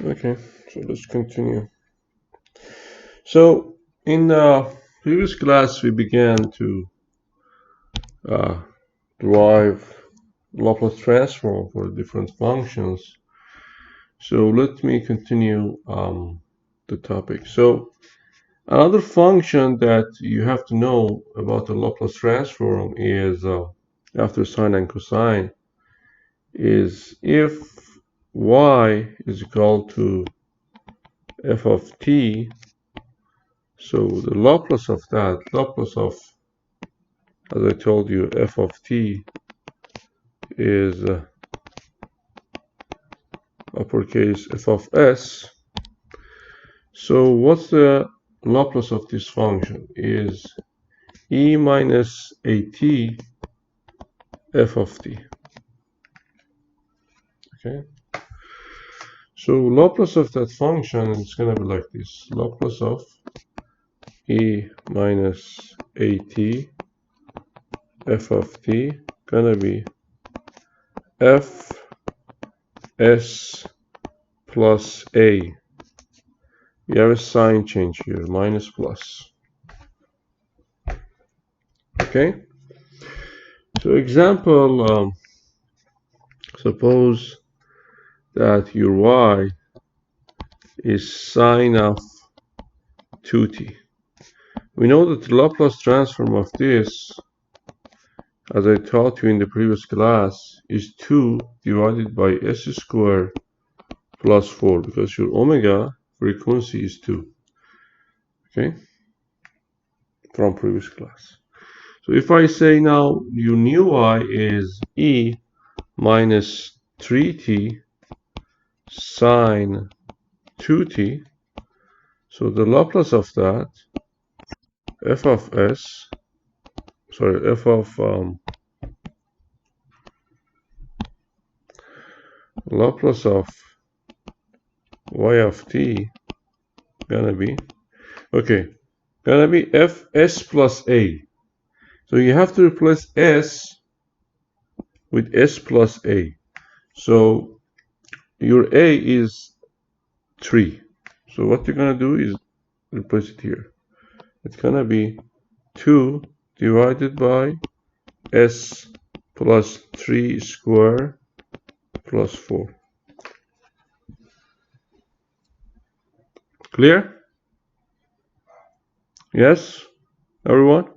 Okay, so let's continue. So in the previous class, we began to uh, derive Laplace transform for different functions. So let me continue the topic. So another function that you have to know about the Laplace transform is after sine and cosine is if y is equal to f of t. So the Laplace of that, Laplace of, as I told you, f of t is uppercase f of s. So what's the Laplace of this function? Is e minus at f of t. Okay. So Laplace of that function is going to be like this. Laplace of e minus at f of t gonna be f s plus a. We have a sign change here, minus plus. Okay. So example, suppose that your y is sine of 2t. We know that the Laplace transform of this, as I taught you in the previous class, is 2 divided by s squared plus 4, because your omega frequency is 2. Okay, from previous class. So if I say now your new y is e minus 3t sine 2t, so the Laplace of that, f of s, sorry, f of Laplace of y of t gonna be, okay, gonna be fs plus a. So you have to replace s with s plus a. So your a is 3. So what you're gonna do is replace it here. It's gonna be 2 divided by s plus 3 squared plus 4. Clear? Yes, everyone?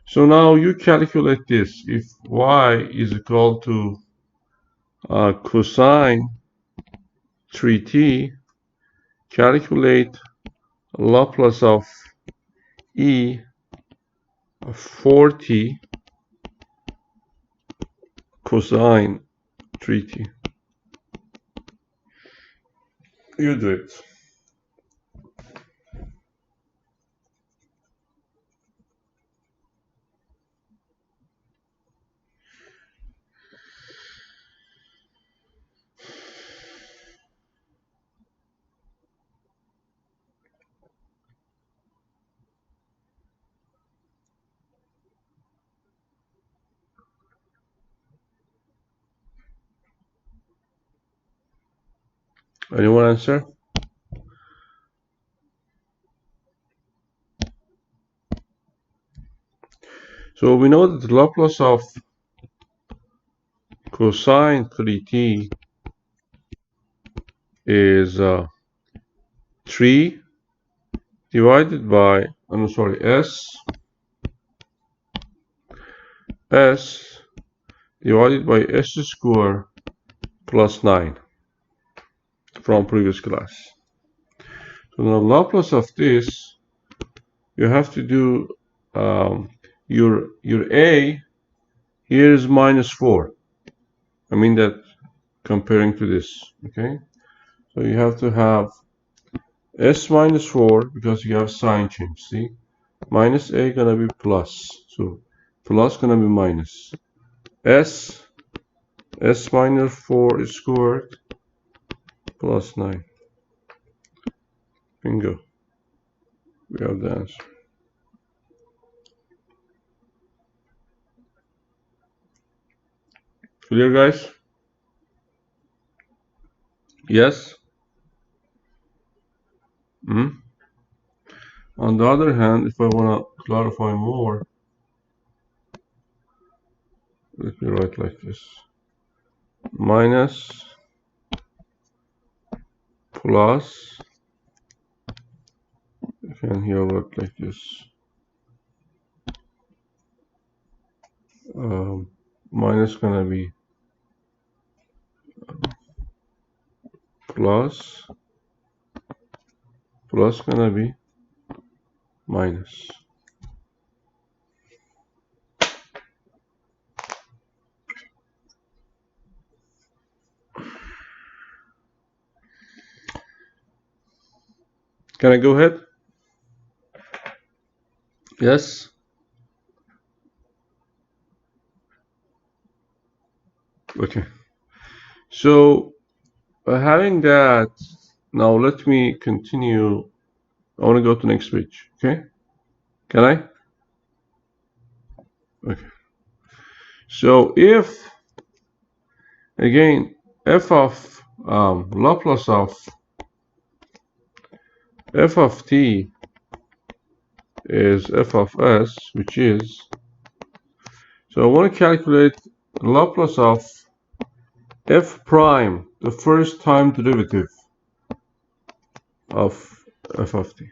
So now you calculate this. If y is equal to cosine 3t, calculate Laplace of e of 4t cosine 3t. You do it. Anyone answer? So we know that the Laplace of cosine 3t is 3 divided by, I'm sorry, s divided by s squared plus 9 from previous class. So the Laplace of this, you have to do your a here is minus 4. I mean that comparing to this, okay? So you have to have s minus 4 because you have sign change, see? Minus a gonna be plus, so plus gonna be minus. s minus 4 is squared plus 9. Bingo. We have the answer. Clear, guys? Yes. Mm. On the other hand, if I want to clarify more, let me write like this. Minus, plus, I can here write like this. Minus gonna be plus, plus gonna be minus. Can I go ahead? Yes. Okay. So having that, now let me continue. I want to go to the next page. Okay. Can I? Okay. So if again f of Laplace of f of t is f of s, which is, so I want to calculate Laplace of f prime, the first time derivative of f of t.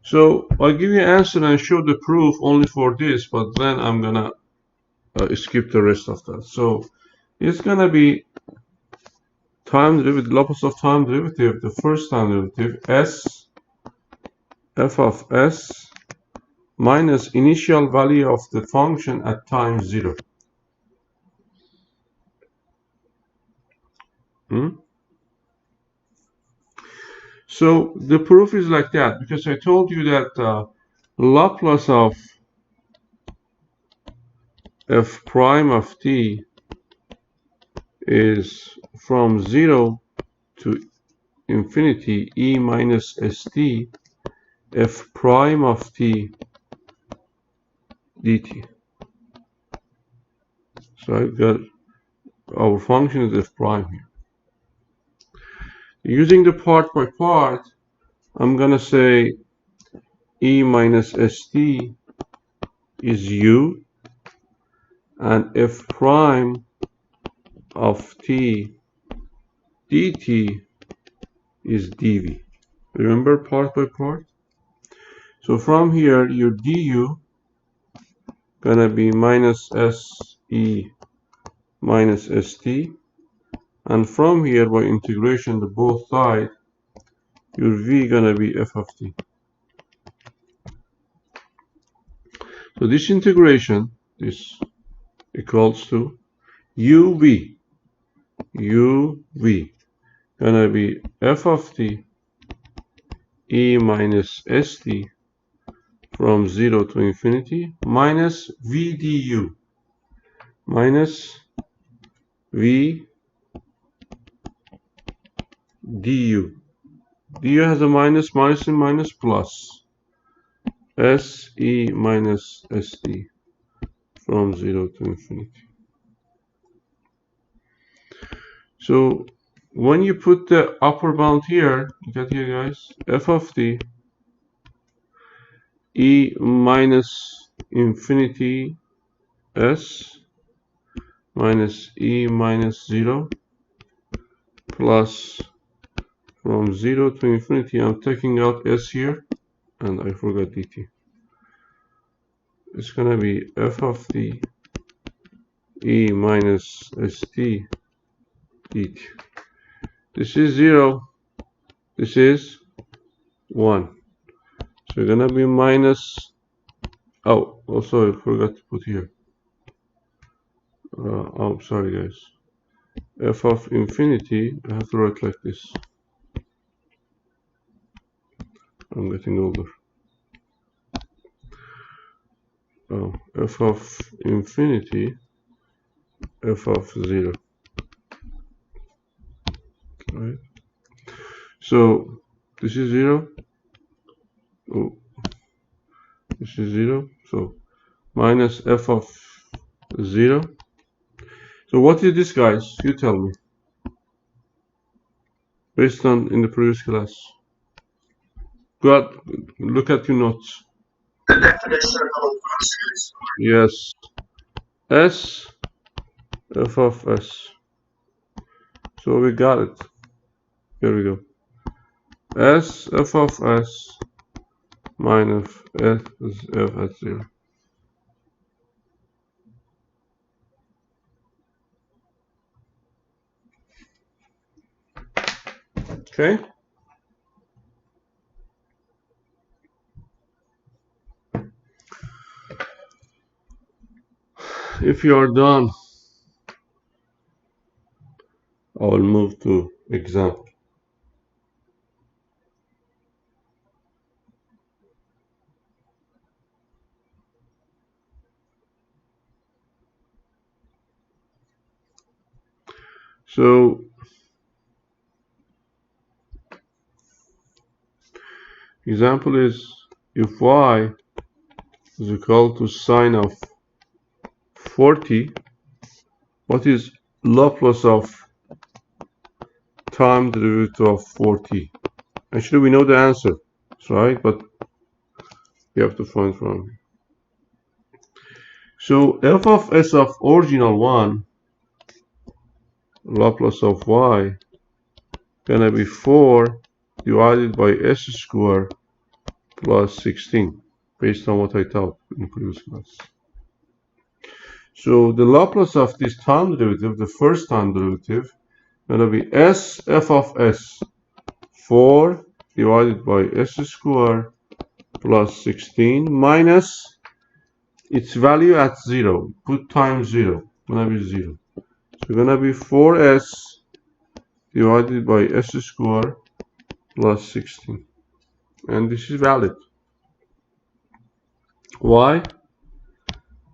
So I'll give you an answer and show the proof only for this, but then I'm gonna skip the rest of that. So it's gonna be time derivative, Laplace of time derivative, the first time derivative, s, f of s, minus initial value of the function at time 0. So the proof is like that, because I told you that Laplace of f prime of t is from 0 to infinity e minus st f prime of t dt. So I've got our function is f prime here. Using the part by part, I'm gonna say e minus st is u and f prime of t dt is dv. Remember part by part? So from here, your du gonna be minus se minus st, and from here by integration to both sides, your v gonna be f of t. So this integration is equals to uv gonna be f of t e minus st from 0 to infinity minus v du minus v du. Du has a minus, minus and minus plus se minus st from 0 to infinity. So when you put the upper bound here, you got here guys, f of t e minus infinity s minus e minus 0 plus from 0 to infinity, I'm taking out s here and I forgot dt. It's gonna be f of t e minus st dt. This is 0, this is 1. So it's gonna be minus, oh, also I forgot to put here. Oh, sorry guys. F of infinity, I have to write like this. I'm getting older. Oh, f of infinity, f of 0. Right? So this is 0. Oh, this is 0. So minus f of 0. So what is this, guys? You tell me. Based on in the previous class. Go out, look at your notes. Yes. S f of s. So we got it. Here we go. S f of s minus f is f at 0. Okay? If you are done, I will move to example. So example is if y is equal to sine of 40, what is Laplace of time derivative of 40? Actually, we know the answer, right? But we have to find from. So f of s of original one, Laplace of y, gonna be 4 divided by s squared plus 16, based on what I taught in previous class. So the Laplace of this time derivative, the first time derivative, gonna be s f of s, 4 divided by s squared plus 16 minus its value at 0. Put times 0, gonna be 0. So gonna be 4s divided by s squared plus 16. And this is valid. Why?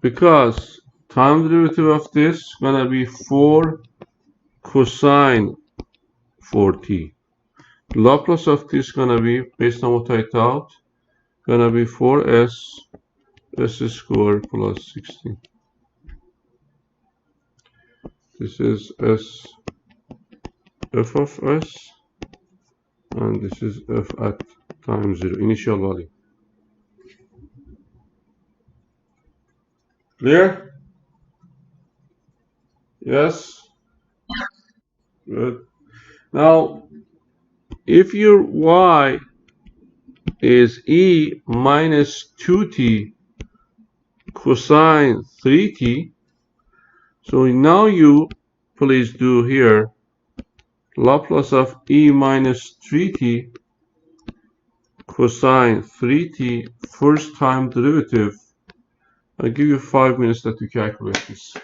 Because time derivative of this is gonna be 4 cosine 4t. Laplace of this is gonna be, based on what I thought, gonna be 4s s squared plus 16. This is s f of s, and this is f at time 0, initial value. Clear? Yes? Good. Now, if your y is e minus 2t cosine 3t, so now you please do here Laplace of e minus 3t cosine 3t first time derivative. I'll give you 5 minutes that you calculate this.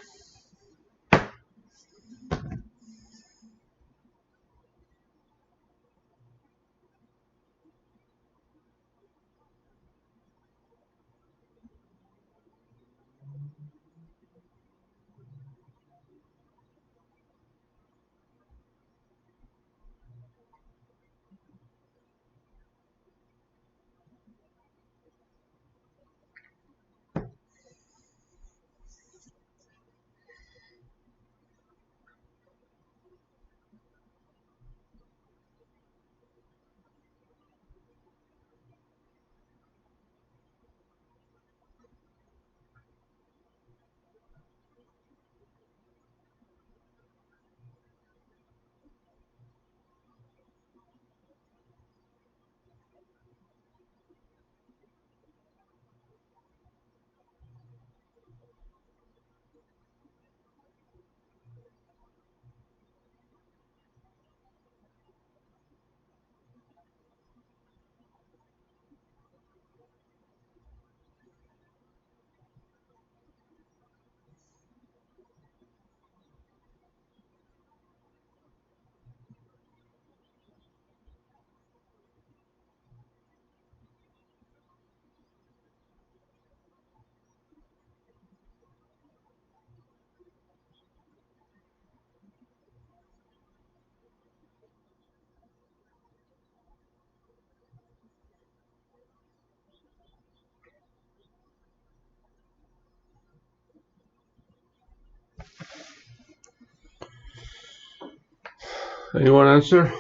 Anyone answer?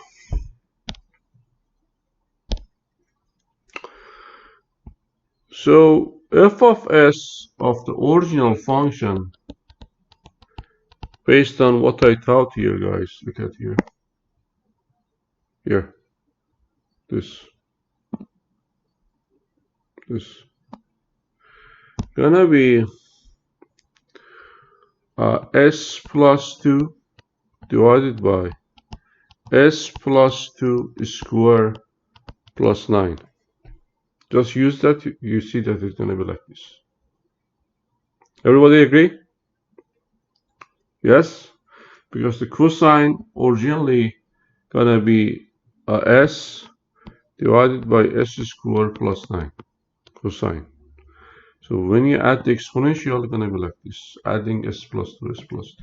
So f of s of the original function, based on what I taught here, guys, look at here. Here. This. Gonna be s plus 2 divided by s plus 2 square plus 9. Just use that, you see that it's gonna be like this. Everybody agree? Yes? Because the cosine originally gonna be s divided by s squared plus 9 cosine. So when you add the exponential, it's gonna be like this, adding s plus 2, s plus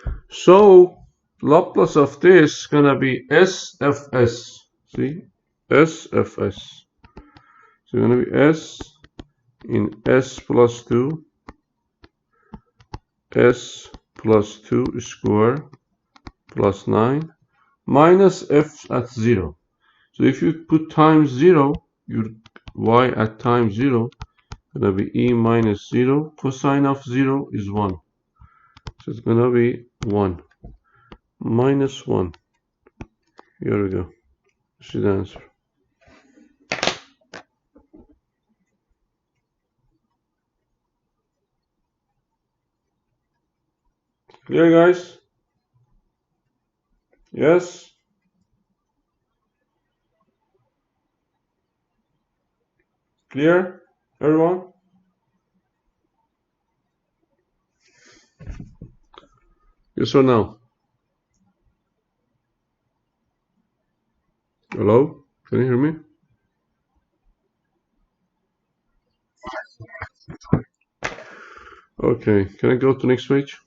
2. So Laplace of this is gonna be SFS. See? SFS. So it's gonna be s in s plus 2, s plus 2 squared plus 9 minus f at 0. So if you put times 0, your y at time 0 gonna be e minus 0. Cosine of 0 is 1. So it's gonna be 1 minus 1. Here we go. This is the answer. Clear, guys? Yes? Clear? Everyone? Yes or no? Hello? Can you hear me? Okay, can I go to next page?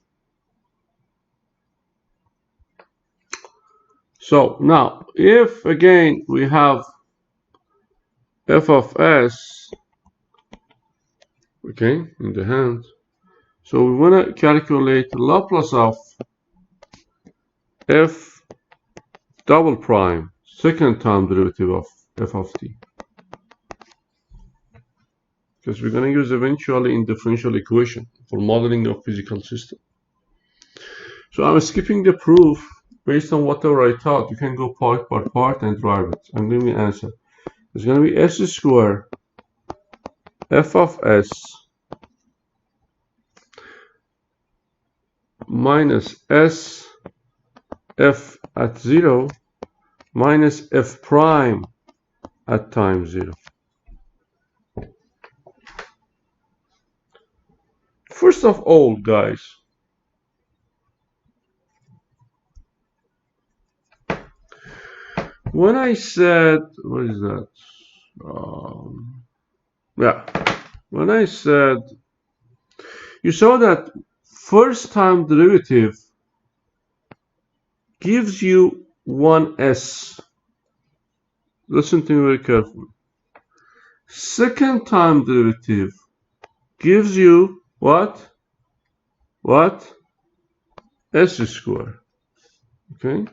So now, if again we have f of s, okay, in the hand, so we want to calculate the Laplace of f double prime, second time derivative of f of t. Because we're going to use eventually in differential equation for modeling of physical system. So I'm skipping the proof based on whatever I taught. You can go part by part and drive it. I'm giving you an answer. It's going to be s squared f of s minus s f at 0 minus f prime at time 0. First of all, guys, when I said, what is that? Yeah, when I said, you saw that first time derivative gives you 1s. Listen to me very carefully. Second time derivative gives you what? What? S squared. Okay?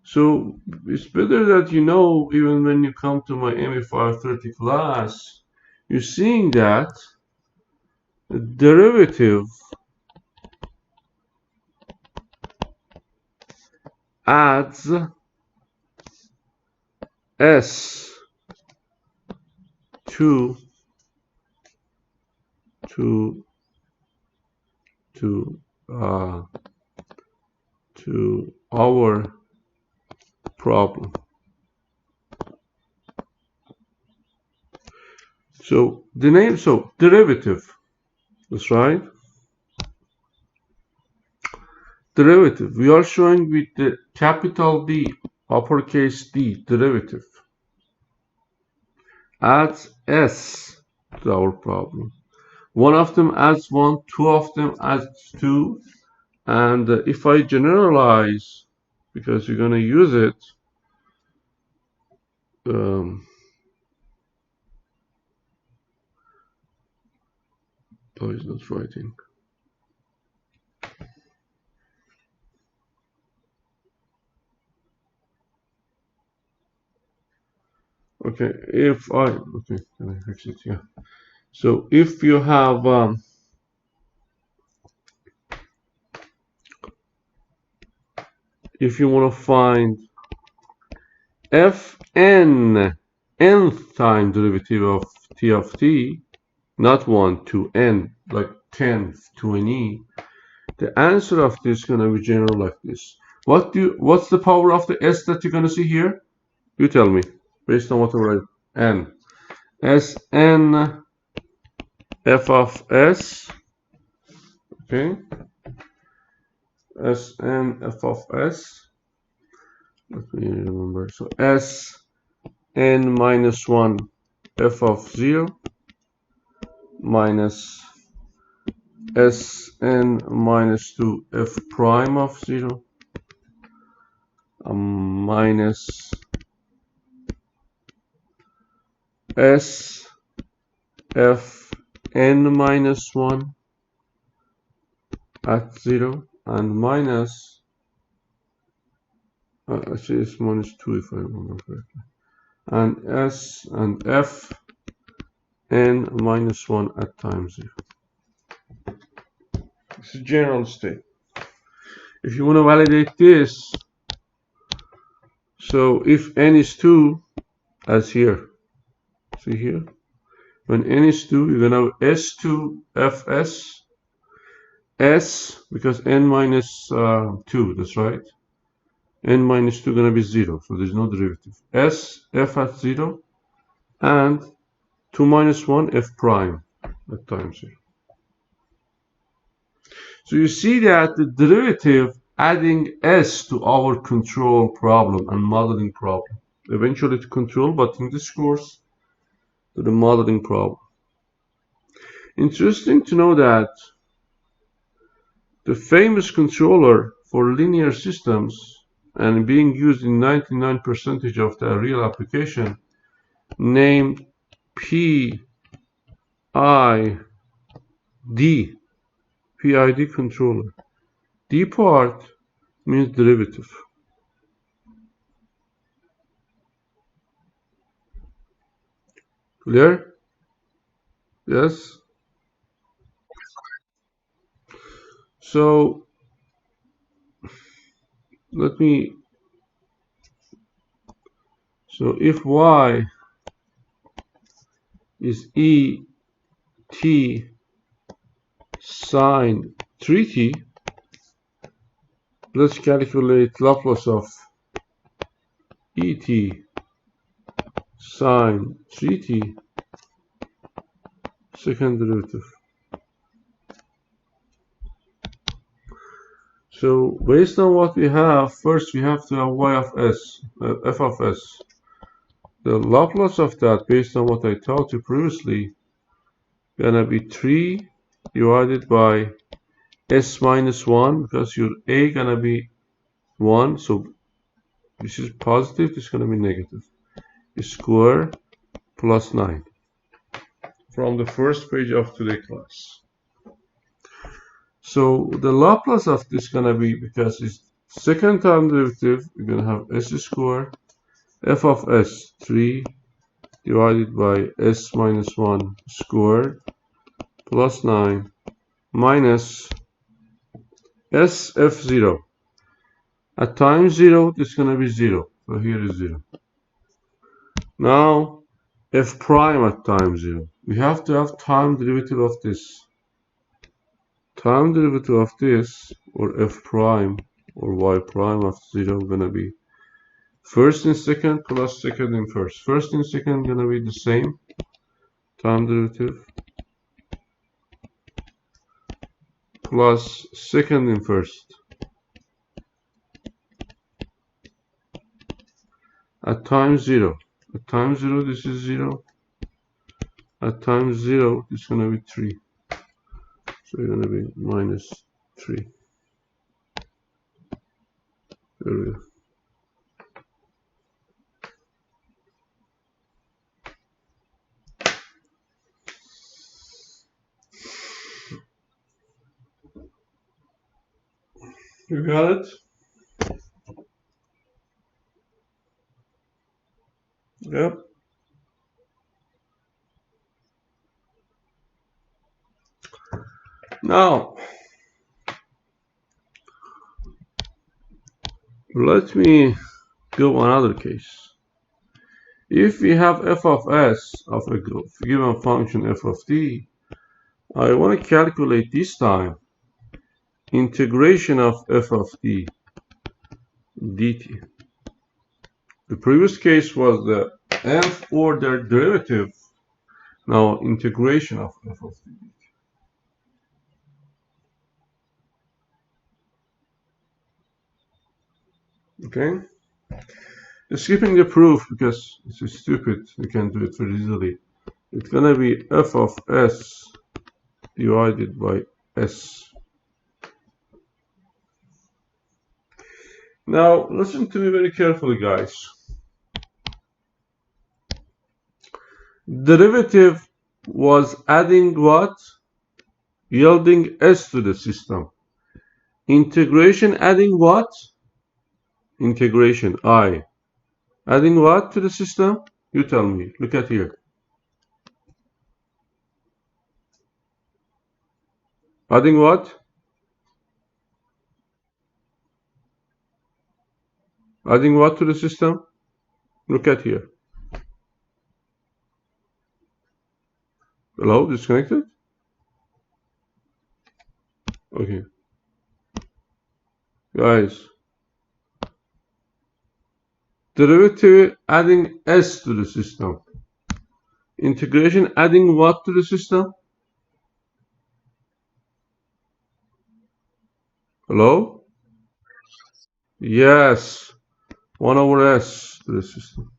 So it's better that you know, even when you come to my ME430 class, you're seeing that the derivative adds s to our problem. So the name, so derivative, that's right. Derivative, we are showing with the capital D, uppercase D, derivative adds s to our problem. One of them adds 1, two of them adds 2, and if I generalize, because you're going to use it, oh, it's not writing. Okay, okay, can I fix it? Yeah. So if you have if you want to find fn nth time derivative of t, not 1 to n, like 10th to an e, the answer of this is going to be general like this. What's the power of the s that you're going to see here? You tell me, based on what I write. N. Sn f of s, okay? Sn f of s. Let me remember. So Sn minus 1 f of 0 minus Sn minus 2 f prime of 0 minus S f n minus 1 at 0 and minus actually it's minus 2 if I remember correctly, and S and f n minus 1 at time 0. This is general state. If you want to validate this, so if n is 2, as here, see here, when n is 2, you're going to have S2 fs s, because n minus 2, that's right, n minus 2 going to be 0, so there's no derivative. S f at 0 and 2 minus 1 f prime at time 0. So you see that the derivative adding s to our control problem and modeling problem, eventually to control, but in this course to the modeling problem. Interesting to know that the famous controller for linear systems and being used in 99% of the real application, named PID, PID controller. D part means derivative. Clear? Yes? So let me, so if y is e t sine 3t, let's calculate Laplace of et sine 3t, second derivative. So based on what we have, first we have to have y of s, f of s. The Laplace of that, based on what I taught you previously, gonna be 3 divided by s minus 1, because your a gonna be 1, so this is positive, this is gonna be negative. Square plus 9. From the first page of today's class. So the Laplace of this is gonna be, because it's second time derivative, we're gonna have s squared f of s 3 divided by s minus 1 squared plus 9 minus sf0. At time 0, this is going to be 0. So here is 0. Now, f prime at time 0. We have to have time derivative of this. Time derivative of this, or f prime, or y prime of 0, going to be first and second plus second and first. First and second going to be the same. Time derivative plus second and first. At time 0. At time 0, this is 0. At time 0, it's going to be 3. So it's going to be minus 3. There we go. You got it? Yep. Now, let me go another case. If we have f of s of a given function f of t, I want to calculate this time integration of f of t dt. The previous case was the nth order derivative. Now integration of f of t dt. Okay? Skipping the proof because it's stupid. You can do it very easily. It's gonna be f of s divided by s. Now listen to me very carefully, guys. Derivative was adding what? Yielding s to the system. Integration adding what? Integration I. Adding what to the system? You tell me. Look at here. Adding what? Adding what to the system? Look at here. Hello? Disconnected? Okay. Guys. Derivative adding s to the system. Integration adding what to the system? Hello? Yes. 1 over s to the system.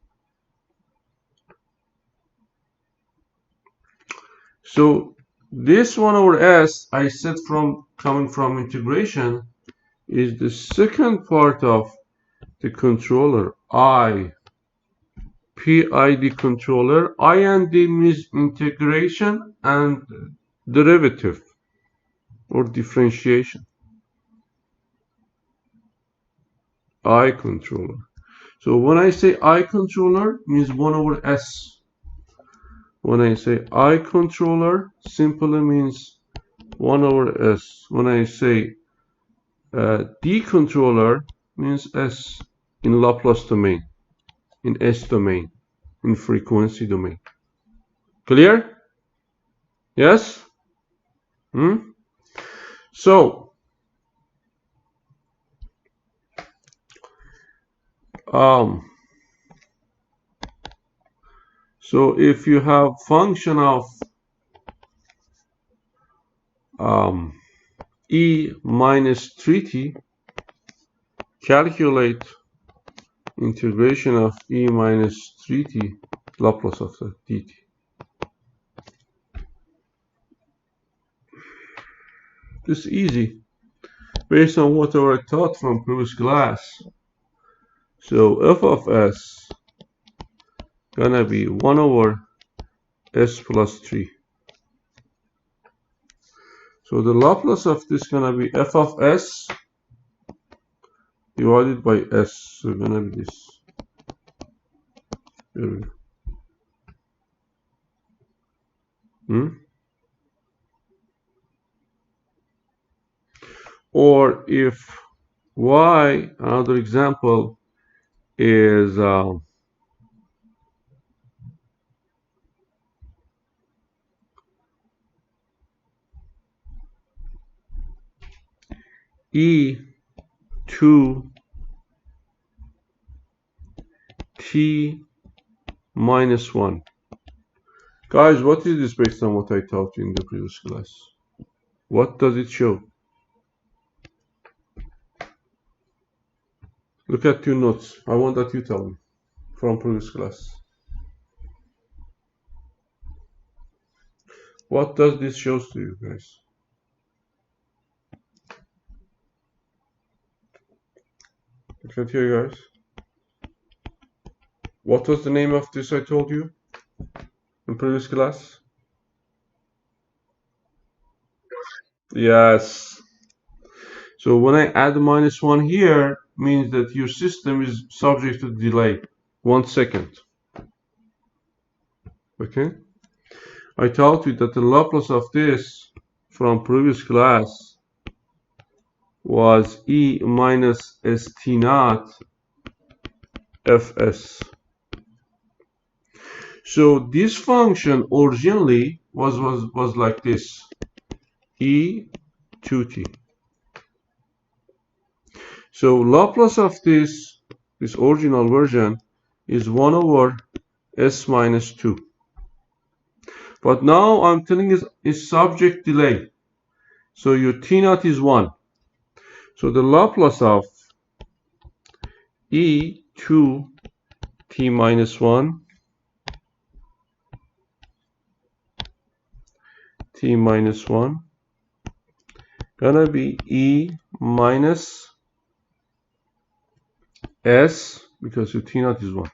So this 1 over s I said coming from integration is the second part of the controller I. PID controller. IND means integration and derivative or differentiation. I controller. So when I say I controller means 1 over s. When I say I controller simply means 1 over s. When I say D controller means s in Laplace domain, in S domain, in frequency domain. Clear? Yes? So if you have function of e minus 3t, calculate integration of e minus 3t Laplace of the dt. This is easy based on whatever I taught from previous class. So f of s gonna be 1 over s plus 3. So the Laplace of this gonna be f of s divided by s. So gonna be this. Here we go. Or if y, another example is e2 t minus 1. Guys, what is this based on what I taught you in the previous class? What does it show? Look at your notes. I want that you tell me from previous class. What does this show to you guys? Look at here, guys. What was the name of this I told you in previous class? Yes. So when I add minus 1 here, means that your system is subject to delay 1 second. Okay? I told you that the Laplace of this from previous class was E minus ST naught Fs. So this function originally was like this, E2t. So Laplace of this original version is 1 over s minus 2. But now I'm telling you is subject delay. So your t naught is 1. So the Laplace of E2 t minus 1 t minus 1 gonna be E minus s, because your t naught is 1.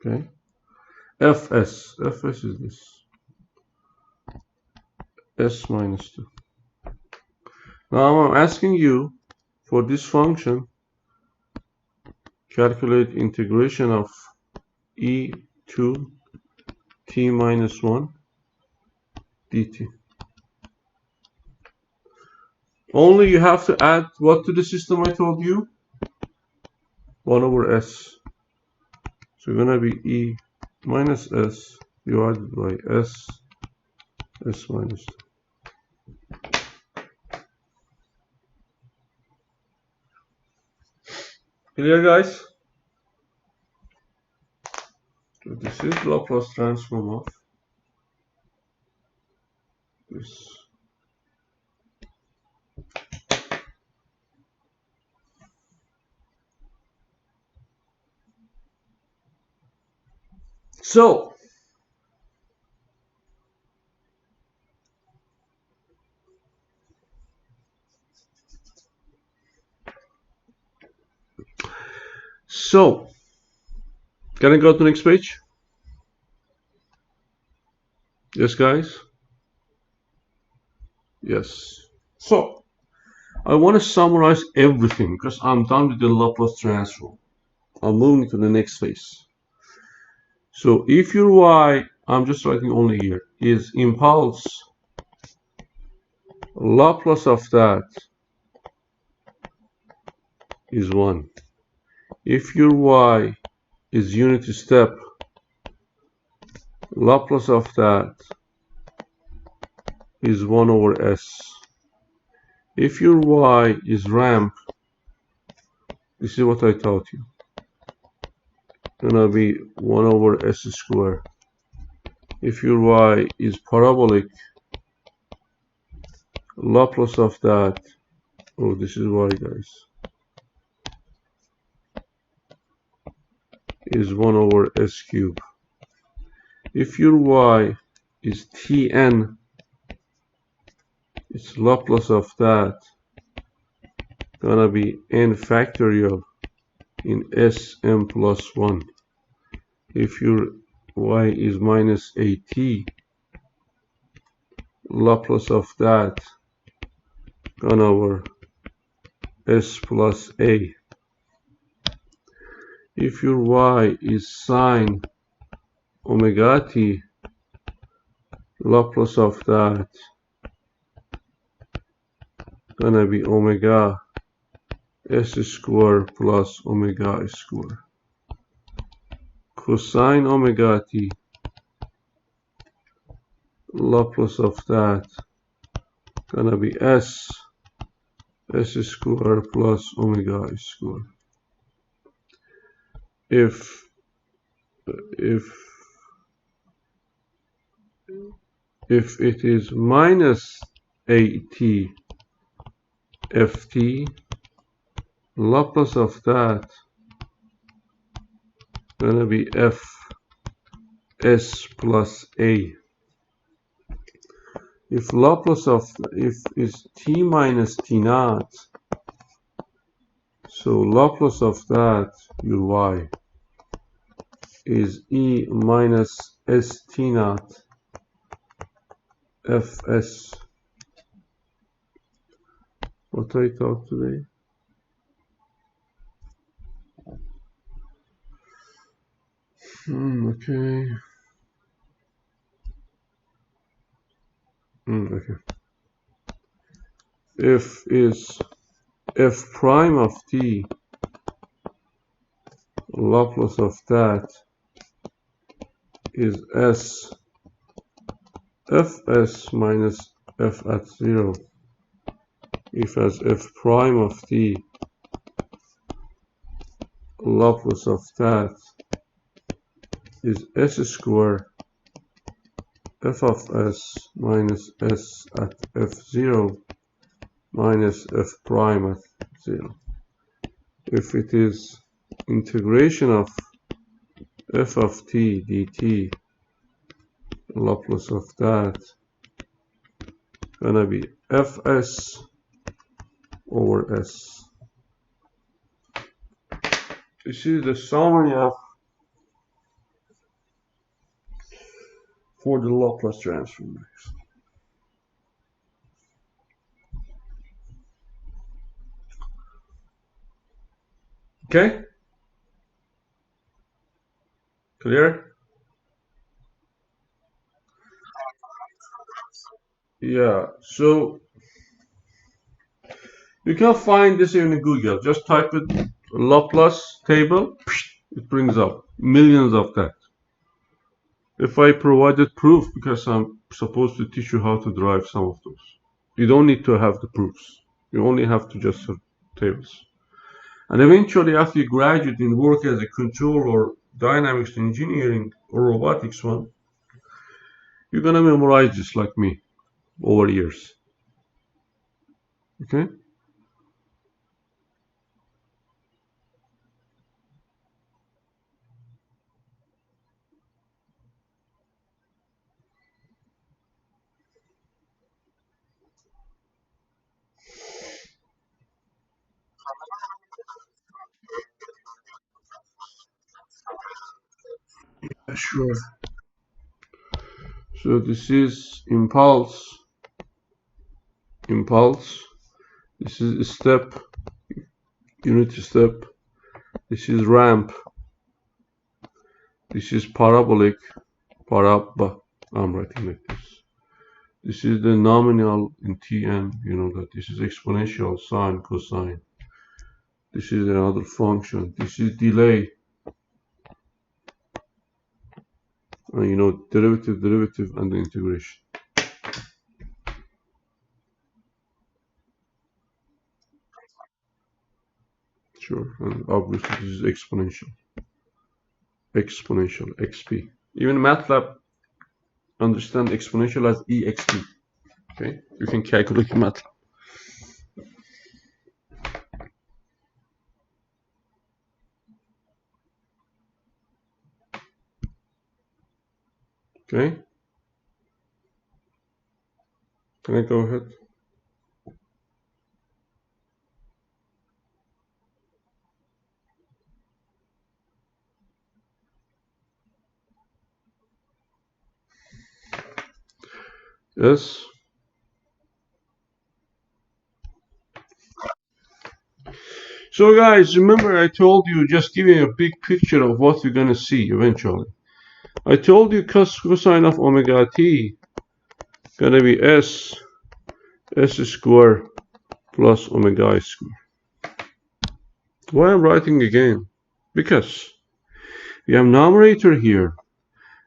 Okay, Fs is this, s minus 2. Now I'm asking you for this function, calculate integration of E2 t minus 1 dt. Only you have to add what to the system I told you? 1 over s. So gonna be E minus s divided by s minus 2. Clear, guys? So this is Laplace transform of this. So can I go to the next page? Yes, guys? Yes. So I want to summarize everything because I'm done with the Laplace transform. I'm moving to the next phase. So if your y, I'm just writing only here, is impulse, Laplace of that is 1. If your y is unit step, Laplace of that is 1 over s. If your y is ramp, this is what I taught you, gonna be 1 over s squared. If your y is parabolic, Laplace of that, oh, this is y, guys, is 1 over s cubed. If your y is Tn, its Laplace of that gonna be n factorial in Sm plus 1. If your y is minus At, Laplace of that gone over S plus A. If your y is sine omega t, Laplace of that gonna be omega s squared plus omega squared. Cosine omega t, Laplace of that gonna be s squared plus omega squared. If it is minus At ft, Laplace of that gonna be f s plus a. If Laplace of is t minus t naught, so Laplace of that, your y, is e minus s t naught fs. What I taught today? Okay. Okay. if is f prime of t, Laplace of that is s fs minus f at 0 if as f prime of t, Laplace of that is s square f of s minus s at f0 minus f prime at 0. If it is integration of f of t dt, Laplace of that gonna be fs over s. This is the summary of for the Laplace transform. Okay? Clear? Yeah, so you can find this in Google. Just type it Laplace table, it brings up millions of that. If I provided proof, because I'm supposed to teach you how to derive some of those. You don't need to have the proofs. You only have to just have tables. And eventually, after you graduate and work as a control or dynamics engineering or robotics one, you're gonna memorize this like me over years. Okay? Sure. So this is impulse. This is step, unity step. This is ramp. This is parabolic. I'm writing like this. This is the nominal in Tn. You know that this is exponential, sine, cosine. This is another function. This is delay. And you know, derivative, and the integration. Sure, and obviously this is exponential, xp. Even MATLAB understand exponential as exp. Okay, you can calculate MATLAB. Okay, can I go ahead? Yes. So guys, remember I told you, just giving a big picture of what you're gonna see eventually. I told you cosine of omega t gonna be s square plus omega square. Why I'm writing again? Because we have numerator here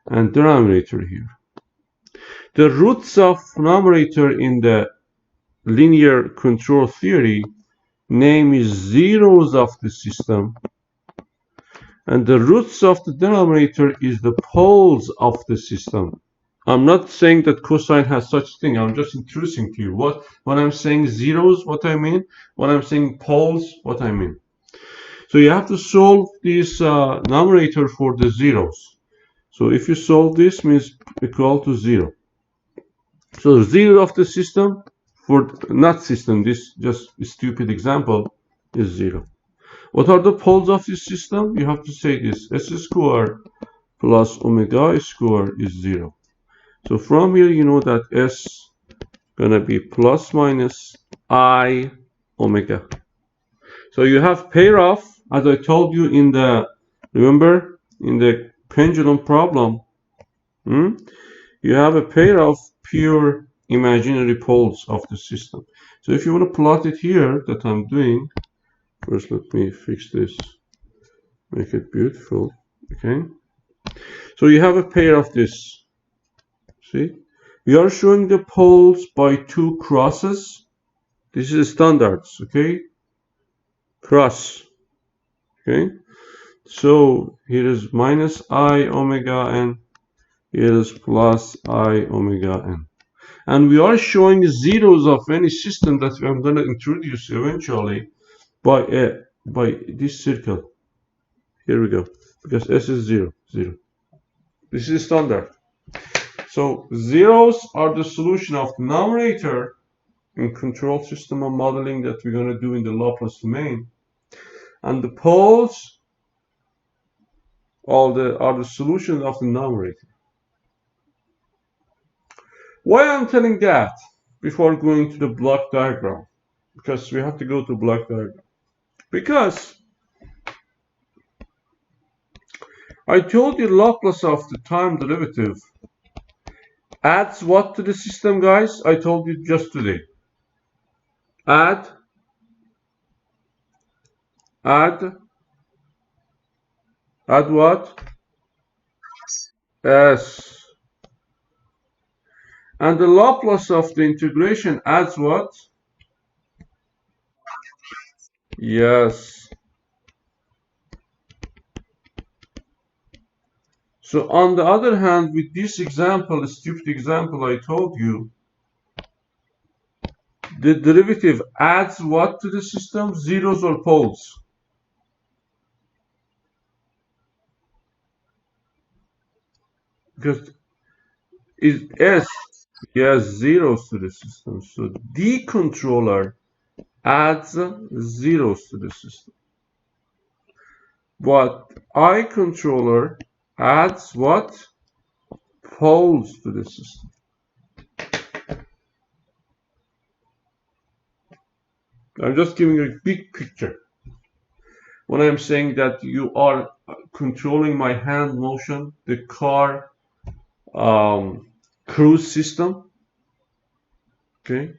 and denominator here. The roots of numerator in the linear control theory name is zeros of the system, and the roots of the denominator is the poles of the system. I'm not saying that cosine has such thing. I'm just introducing to you when I'm saying zeros, what I mean. When I'm saying poles, what I mean. So you have to solve this numerator for the zeros. So if you solve this, means equal to 0. So 0 of the system, for not system, this just a stupid example, is 0. What are the poles of this system? You have to say this, s square plus omega square is 0. So from here you know that s gonna be plus minus I omega. So you have pair of, as I told you in the, remember in the pendulum problem, you have a pair of pure imaginary poles of the system. So if you want to plot it here, that I'm doing, first let me fix this, make it beautiful. Okay, so you have a pair of this. See, we are showing the poles by two crosses. This is standards. Okay, cross. Okay, so here is minus I omega n, here is plus I omega n. And we are showing zeros of any system that I'm going to introduce eventually by this circle. Here we go, because S is 0, 0. This is standard. So zeros are the solution of the numerator in control system of modeling that we're going to do in the Laplace domain. And the poles are the solution of the numerator. Why I'm telling that before going to the block diagram? Because we have to go to block diagram. Because I told you Laplace of the time derivative adds what to the system, guys? I told you just today. Add what? S. And the Laplace of the integration adds what? Yes. So on the other hand, with this example, a stupid example I told you, the derivative adds what to the system? Zeros or poles? Because is S, yes, zeros to the system. So D controller adds zeros to the system. But I controller adds what? Poles to the system. I'm just giving you a big picture. When I'm saying that you are controlling my hand motion, the car cruise system, okay,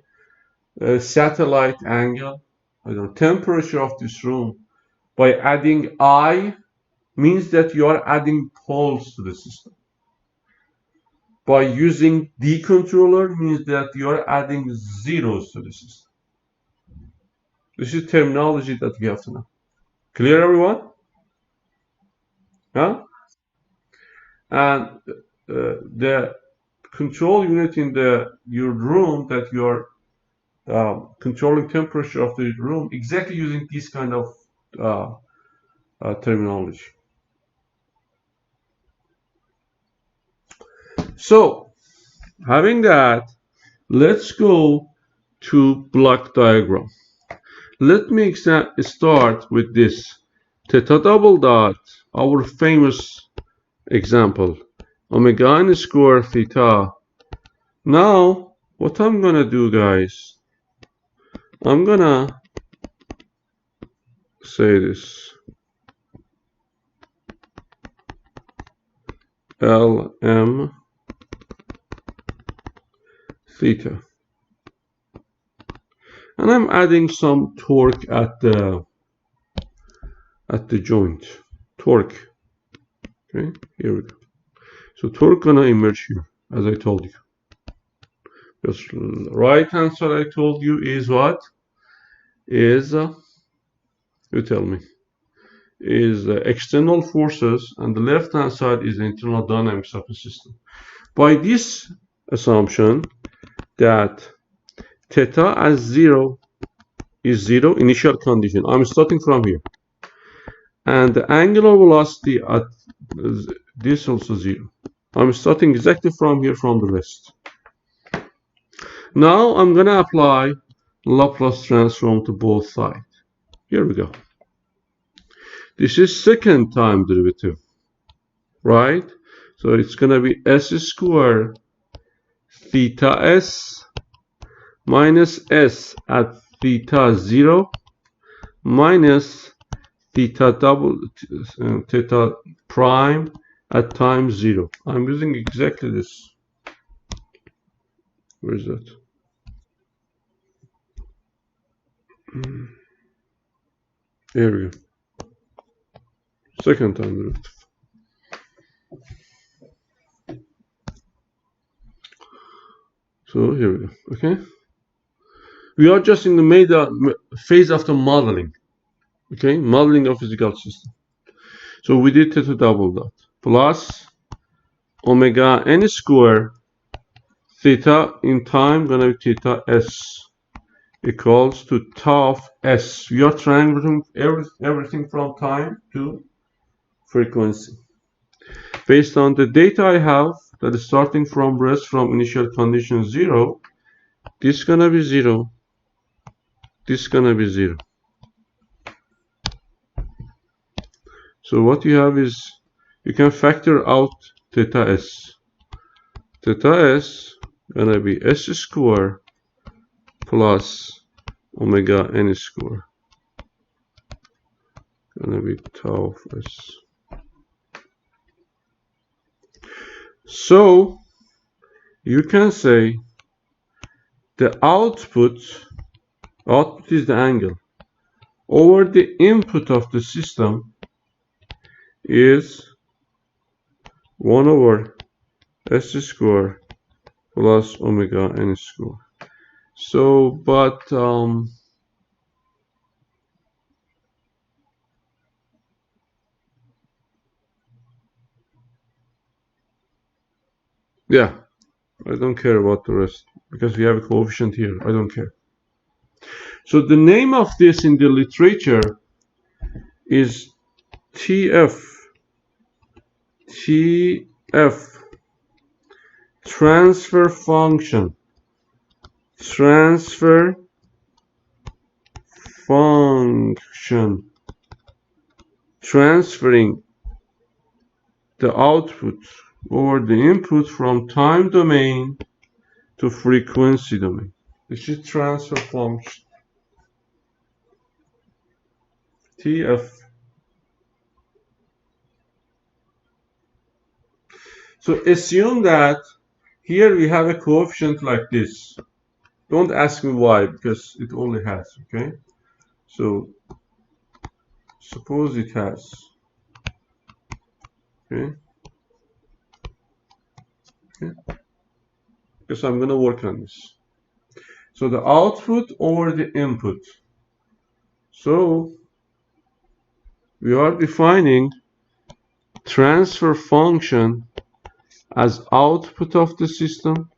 satellite angle, I don't know, temperature of this room, by adding I means that you are adding poles to the system. By using D controller means that you are adding zeros to the system. This is terminology that we have to know. Clear, everyone? Huh? And the control unit in your room that you are controlling temperature of the room, exactly using this kind of terminology. So, having that, let's go to block diagram. Let me start with this theta double dot, our famous example, omega n square theta. Now, what I'm gonna do, guys, I'm gonna say this Lm theta, and I'm adding some torque at the joint. Torque. Okay, here we go. So torque gonna emerge here, as I told you. Because right hand side I told you is what? Is you tell me. Is external forces, and the left hand side is the internal dynamics of the system. By this assumption that theta as 0 is 0, initial condition, I'm starting from here, and the angular velocity at this also 0. I'm starting exactly from here, from the rest. Now I'm gonna apply Laplace transform to both sides. Here we go. This is second time derivative, right? So it's gonna be s squared theta s minus s at theta 0 minus theta prime at time 0. I'm using exactly this. Where is that? Here we go. Second time derivative. So here we go. Okay. We are just in the phase of the modeling. Okay, modeling of physical system. So we did theta double dot plus omega n square theta in time gonna be theta s equals to tau of s. We are triangulating everything from time to frequency. Based on the data I have, that is starting from rest from initial condition 0, this is gonna be 0, this is gonna be 0. So what you have is, you can factor out theta s. Theta s gonna be s square plus omega n square. Gonna be tau of s. So you can say the output is the angle over the input of the system is 1 over s square plus omega n square. So, but yeah, I don't care about the rest because we have a coefficient here. I don't care. So the name of this in the literature is TF transfer function. Transfer function. Transferring the output over the input from time domain to frequency domain. This is transfer function. TF. So assume that here we have a coefficient like this. Don't ask me why, because it only has, okay? So suppose it has, okay? Because I'm gonna work on this. So the output over the input. So we are defining transfer function as output of the system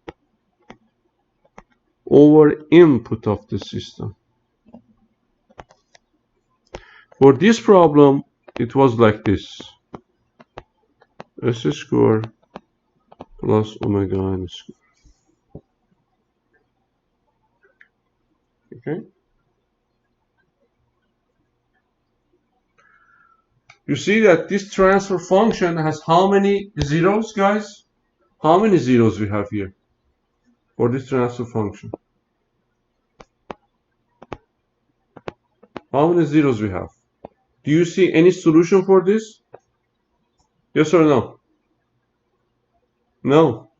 over input of the system. For this problem, it was like this. S square plus omega n square. Okay? You see that this transfer function has how many zeros, guys? How many zeros we have here for this transfer function? How many zeros we have? Do you see any solution for this? Yes or no? No.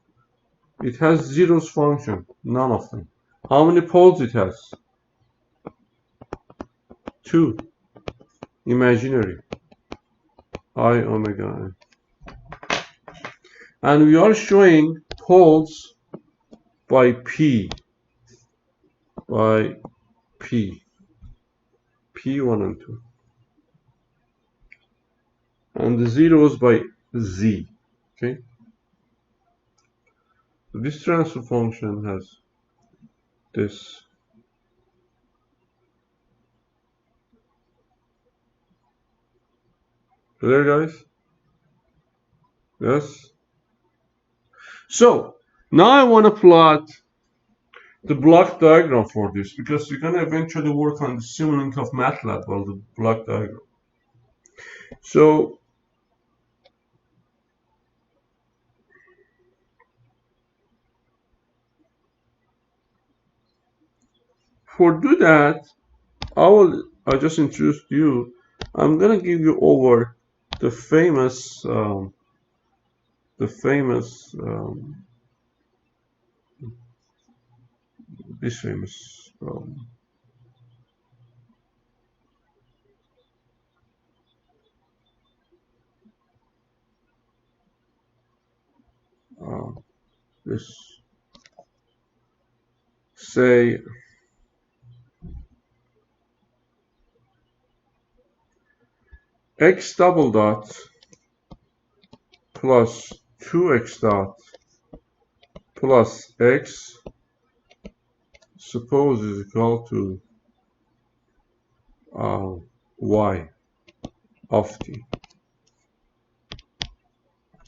It has zeros function. None of them. How many poles it has? 2. Imaginary. I omega n. And we are showing poles by P. By P. P1 and 2. And the zeros by Z. Okay? So this transfer function has this. Clear, guys? Yes? So, now I want to plot the block diagram for this because we're going to eventually work on the Simulink of MATLAB or the block diagram. So, for do that, I just introduced you. I'm going to give you over the famous this famous problem. This say x double dot plus 2x dot plus x suppose is equal to y of t.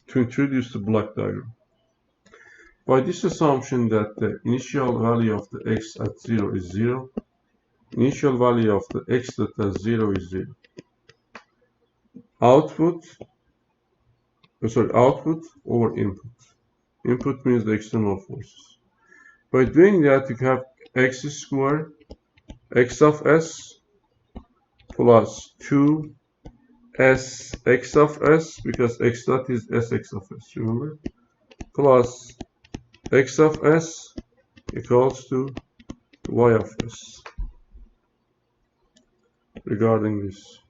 To introduce the block diagram. By this assumption that the initial value of the x at 0 is 0, initial value of the x that at 0 is 0. Output over input. Input means the external forces. By doing that, you have x squared, x of s plus 2s x of s, because x dot is sx of s, remember? Plus x of s equals to y of s. Regarding this,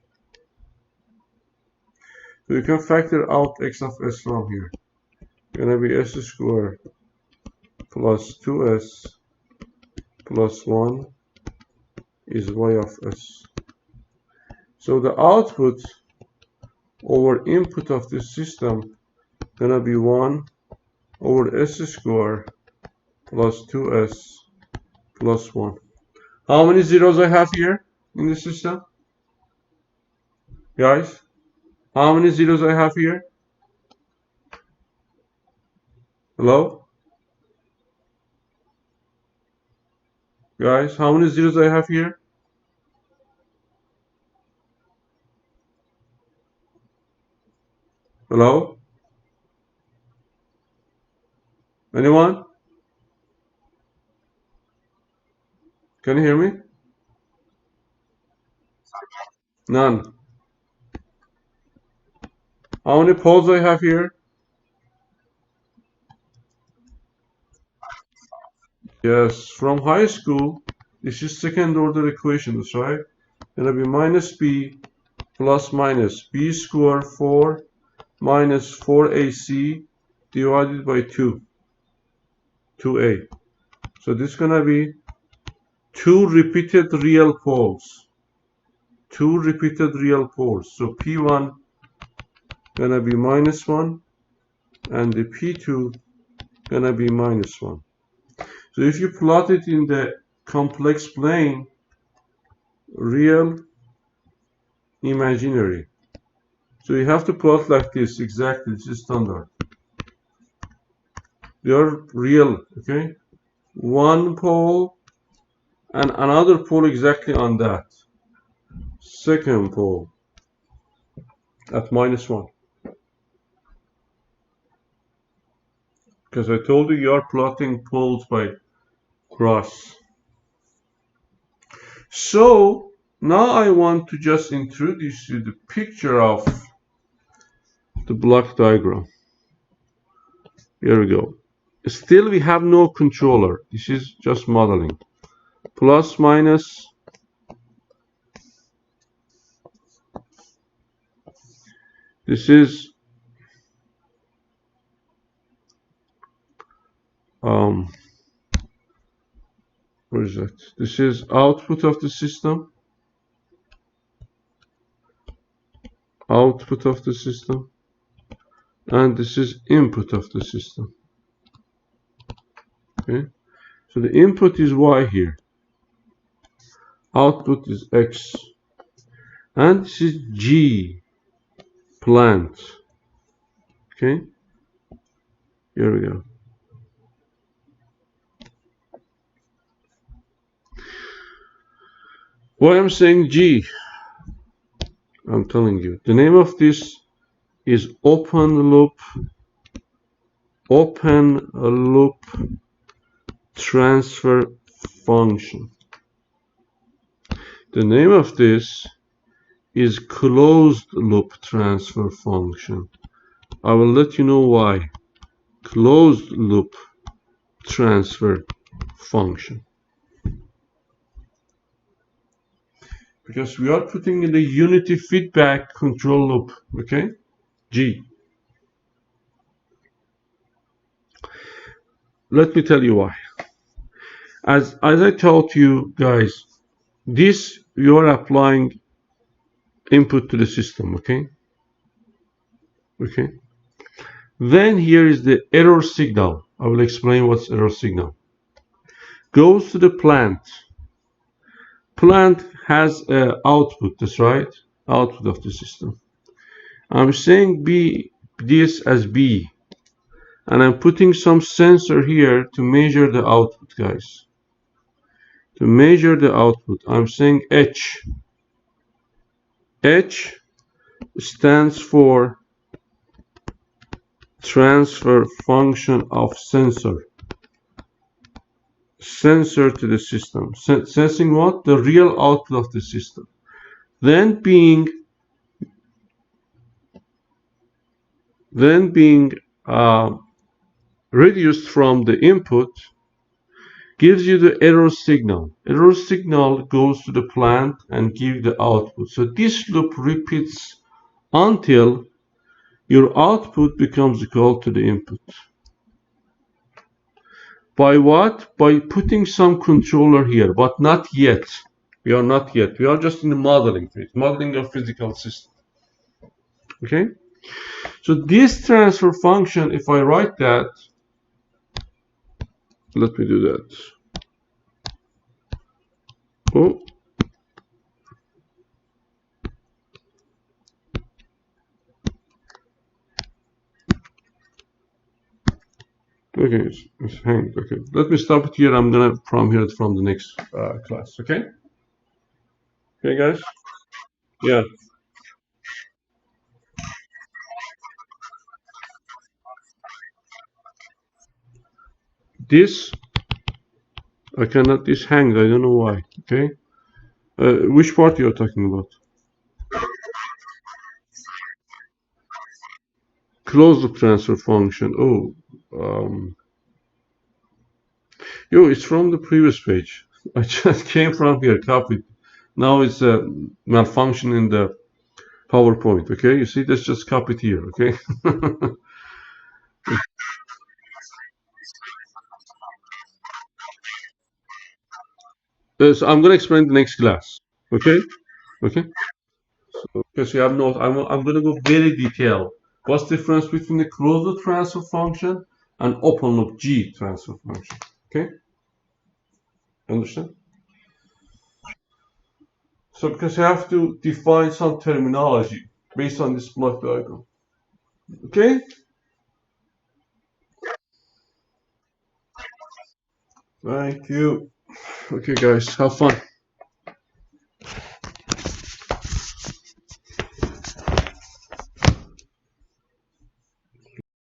so you can factor out x of s from here. Gonna be s squared plus 2s plus 1 is y of s. So the output over input of this system gonna be 1 over s squared plus 2s plus 1. How many zeros I have here in the system? Guys, how many zeros I have here? Hello? Guys, how many zeros I have here? Hello? Anyone? Can you hear me? None. How many poles I have here? Yes, from high school, this is second order equations, right? Gonna be minus b plus minus b squared 4 minus 4ac divided by 2a. So this is gonna be 2 repeated real poles. 2 repeated real poles. So P1 gonna be minus 1 and the P2 gonna be minus 1. So if you plot it in the complex plane, real, imaginary. So you have to plot like this, exactly, this is standard. They are real, okay? One pole and another pole exactly on that. Second pole at minus 1. Because I told you you are plotting poles by cross. So now I want to just introduce you the picture of the block diagram. Here we go. Still we have no controller. This is just modeling. Plus minus this is what is that? This is output of the system. Output of the system. And this is input of the system. Okay. So the input is y here. Output is x. And this is g, plant. Okay. Here we go. Why I'm saying G? I'm telling you. The name of this is open loop transfer function. The name of this is closed loop transfer function. I will let you know why. Closed loop transfer function. because we are putting in the unity feedback control loop, okay? G. Let me tell you why. As I told you guys, this you are applying input to the system, okay? Okay. Then here is the error signal. I will explain what's error signal. Goes to the plant. Plant has an output, that's right? Output of the system. I'm saying B this as B. And I'm putting some sensor here to measure the output, guys. To measure the output, I'm saying H. H stands for transfer function of sensor. Sensor to the system. Sensing what? The real output of the system. Then being reduced from the input gives you the error signal. Error signal goes to the plant and gives the output. So this loop repeats until your output becomes equal to the input. By what? By putting some controller here, but not yet. We are not yet. We are just in the modeling phase, modeling of physical system. Okay? So this transfer function, if I write that, let me do that. Oh. Okay, it's hanged. Okay, let me stop it here. I'm gonna hear it from the next class. Okay. Okay, guys. Yeah. This I cannot. This hanged. I don't know why. Okay. Which part you're talking about? Close loop transfer function. Oh. Yo, it's from the previous page. I just came from here, copied. Now it's a malfunction in the PowerPoint. Okay, you see, that's just copied here. Okay. So I'm gonna explain the next class. Okay. Okay. Because you have notes, I'm gonna go very detailed. What's the difference between the closed loop transfer function and open loop G transfer function? Okay. Understand? So because you have to define some terminology based on this block diagram. Okay? Thank you. Okay, guys, have fun.